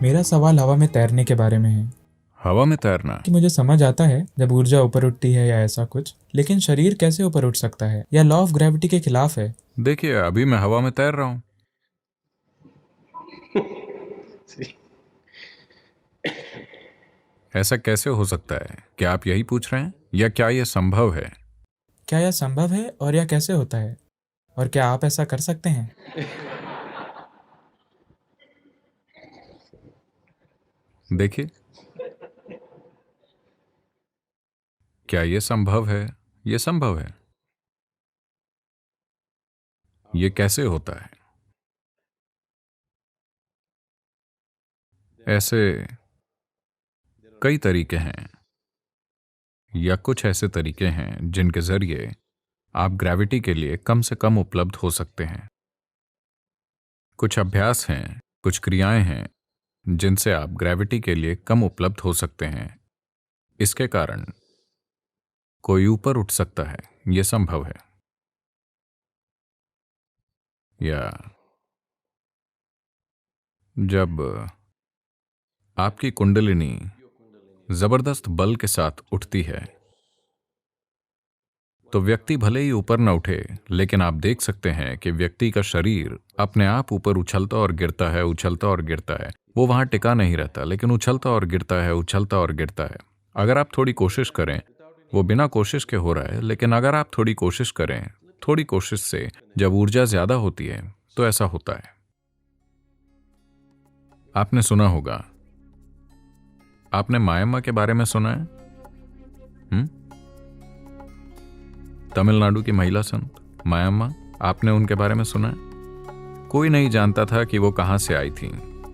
मेरा सवाल हवा में तैरने के बारे में है हवा में तैरना? कि मुझे समझ आता है जब ऊर्जा ऊपर उठती है या ऐसा कुछ, लेकिन शरीर कैसे ऊपर उठ सकता है या लॉ ऑफ ग्रेविटी के खिलाफ है? देखिए, अभी मैं हवा में तैर रहा हूं। ऐसा कैसे हो सकता है? क्या आप यही पूछ रहे हैं, या क्या यह संभव है? क्या यह संभव है और यह कैसे होता है, और क्या आप ऐसा कर सकते हैं? देखिए, क्या यह संभव है? यह संभव है। यह कैसे होता है? ऐसे कई तरीके हैं, या कुछ ऐसे तरीके हैं जिनके जरिए आप ग्रेविटी के लिए कम से कम उपलब्ध हो सकते हैं। कुछ अभ्यास हैं, कुछ क्रियाएं हैं जिनसे आप ग्रेविटी के लिए कम उपलब्ध हो सकते हैं। इसके कारण कोई ऊपर उठ सकता है, यह संभव है। या जब आपकी कुंडलिनी जबरदस्त बल के साथ उठती है, तो व्यक्ति भले ही ऊपर न उठे, लेकिन आप देख सकते हैं कि व्यक्ति का शरीर अपने आप ऊपर उछलता और गिरता है, उछलता और गिरता है। वो वहां टिका नहीं रहता, लेकिन उछलता और गिरता है, उछलता और गिरता है। अगर आप थोड़ी कोशिश करें, वो बिना कोशिश के हो रहा है, लेकिन अगर आप थोड़ी कोशिश करें, थोड़ी कोशिश से जब ऊर्जा ज्यादा होती है, तो ऐसा होता है। आपने सुना होगा, आपने मायम्मा के बारे में सुना है? तमिलनाडु की महिला संत मायम्मा, आपने उनके बारे में सुना है? कोई नहीं जानता था कि वो कहां से आई थी,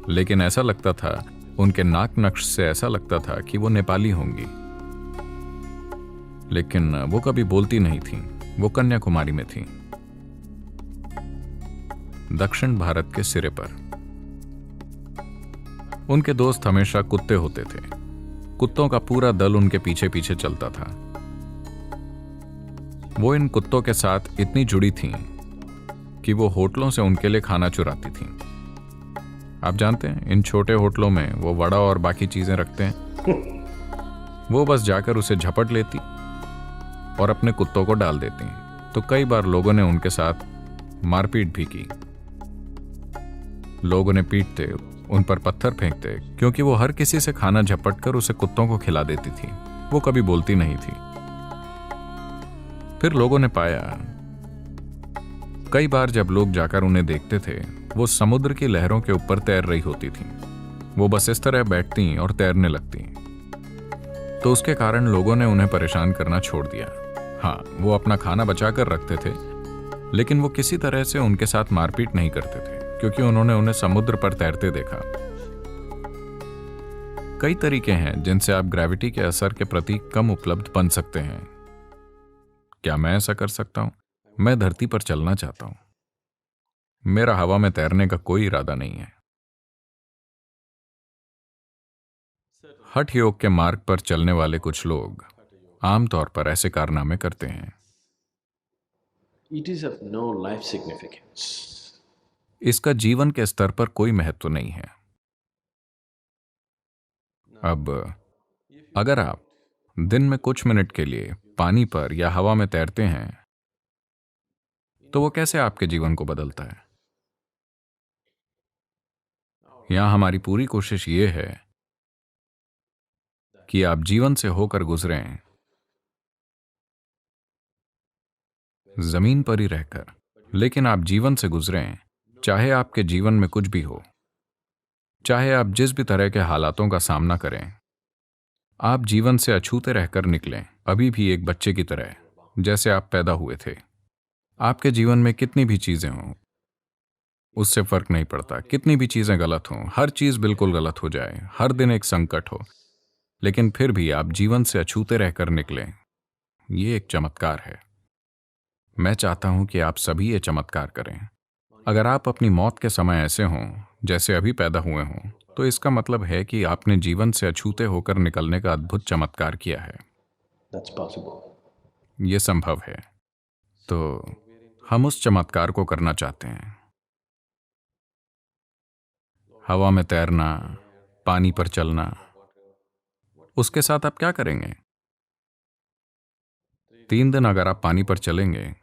लेकिन ऐसा लगता था, उनके नाक नक्श से ऐसा लगता था कि वो नेपाली होंगी। लेकिन वो कभी बोलती नहीं थी। वो कन्याकुमारी में थी, दक्षिण भारत के सिरे पर। उनके दोस्त हमेशा कुत्ते होते थे। कुत्तों का पूरा दल उनके पीछे पीछे चलता था। वो इन कुत्तों के साथ इतनी जुड़ी थीं कि वो होटलों से उनके लिए खाना चुराती थीं। आप जानते हैं, इन छोटे होटलों में वो वड़ा और बाकी चीजें रखते हैं। वो बस जाकर उसे झपट लेती और अपने कुत्तों को डाल देती। तो कई बार लोगों ने उनके साथ मारपीट भी की। लोग उन्हें पीटते, उन पर पत्थर फेंकते, क्योंकि वो हर किसी से खाना झपट कर उसे कुत्तों को खिला देती थी। वो कभी बोलती नहीं थी। फिर लोगों ने पाया, कई बार जब लोग जाकर उन्हें देखते थे, वो समुद्र की लहरों के ऊपर तैर रही होती थी। वो बस इस तरह बैठती और तैरने लगती। तो उसके कारण लोगों ने उन्हें परेशान करना छोड़ दिया। हाँ, वो अपना खाना बचाकर रखते थे, लेकिन वो किसी तरह से उनके साथ मारपीट नहीं करते थे, क्योंकि उन्होंने उन्हें समुद्र पर तैरते देखा। कई तरीके हैं जिनसे आप ग्रेविटी के असर के प्रति कम उपलब्ध बन सकते हैं। क्या मैं ऐसा कर सकता हूं? मैं धरती पर चलना चाहता हूं। मेरा हवा में तैरने का कोई इरादा नहीं है। हठ योग के मार्ग पर चलने वाले कुछ लोग आमतौर पर ऐसे कारनामे करते हैं। It is of no life significance. इसका जीवन के स्तर पर कोई महत्व नहीं है। अब अगर आप दिन में कुछ मिनट के लिए पानी पर या हवा में तैरते हैं, तो वो कैसे आपके जीवन को बदलता है? यहां हमारी पूरी कोशिश ये है कि आप जीवन से होकर गुजरें, जमीन पर ही रहकर, लेकिन आप जीवन से गुजरें, चाहे आपके जीवन में कुछ भी हो, चाहे आप जिस भी तरह के हालातों का सामना करें, आप जीवन से अछूते रहकर निकलें, अभी भी एक बच्चे की तरह, जैसे आप पैदा हुए थे। आपके जीवन में कितनी भी चीजें हों, उससे फर्क नहीं पड़ता। कितनी भी चीजें गलत हों, हर चीज बिल्कुल गलत हो जाए, हर दिन एक संकट हो, लेकिन फिर भी आप जीवन से अछूते रहकर निकलें, ये एक चमत्कार है। मैं चाहता हूं कि आप सभी ये चमत्कार करें। अगर आप अपनी मौत के समय ऐसे हों जैसे अभी पैदा हुए हों, तो इसका मतलब है कि आपने जीवन से अछूते होकर निकलने का अद्भुत चमत्कार किया है। That's possible. यह संभव है। तो हम उस चमत्कार को करना चाहते हैं। हवा में तैरना, पानी पर चलना, उसके साथ आप क्या करेंगे? 3 दिन अगर आप पानी पर चलेंगे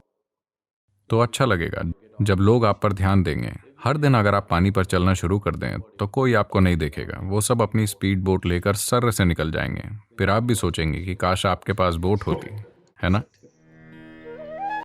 तो अच्छा लगेगा, जब लोग आप पर ध्यान देंगे। हर दिन अगर आप पानी पर चलना शुरू कर दें तो कोई आपको नहीं देखेगा, वो सब अपनी स्पीड बोट लेकर सर्र से निकल जाएंगे। फिर आप भी सोचेंगे कि काश आपके पास बोट होती, है ना?